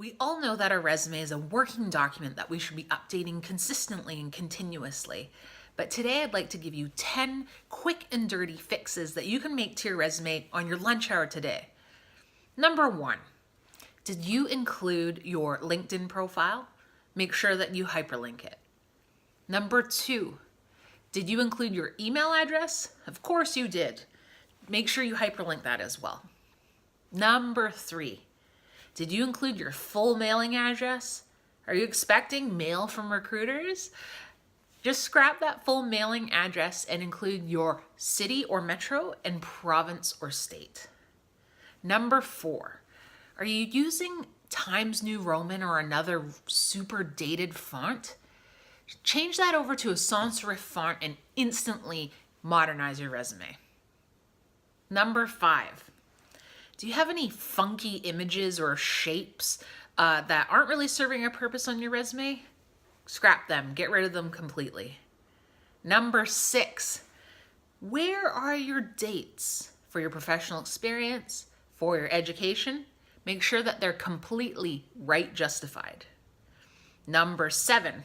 We all know that our resume is a working document that we should be updating consistently and continuously. But today I'd like to give you 10 quick and dirty fixes that you can make to your resume on your lunch hour today. Number 1, did you include your LinkedIn profile? Make sure that you hyperlink it. Number 2, did you include your email address? Of course you did. Make sure you hyperlink that as well. Number 3, did you include your full mailing address? Are you expecting mail from recruiters? Just scrap that full mailing address and include your city or metro and province or state. Number 4, are you using Times New Roman or another super dated font? Change that over to a sans serif font and instantly modernize your resume. Number 5, do you have any funky images or shapes that aren't really serving a purpose on your resume? Scrap them, get rid of them completely. Number 6, where are your dates for your professional experience, for your education? Make sure that they're completely right justified. Number 7,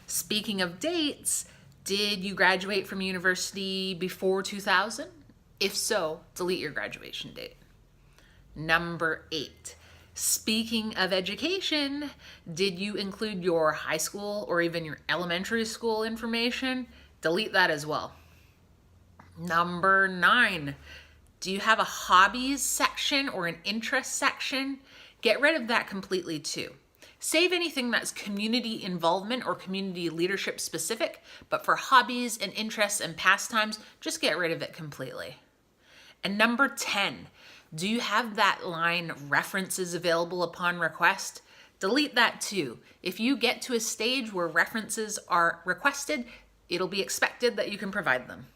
speaking of dates, did you graduate from university before 2000? If so, delete your graduation date. Number 8, speaking of education, did you include your high school or even your elementary school information? Delete that as well. Number 9, do you have a hobbies section or an interest section? Get rid of that completely too. Save anything that's community involvement or community leadership specific, but for hobbies and interests and pastimes, just get rid of it completely. And number 10, do you have that line references available upon request? Delete that too. If you get to a stage where references are requested, it'll be expected that you can provide them.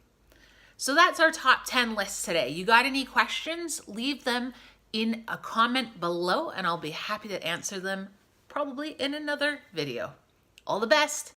So that's our top 10 list today. You got any questions? Leave them in a comment below and I'll be happy to answer them probably in another video. All the best.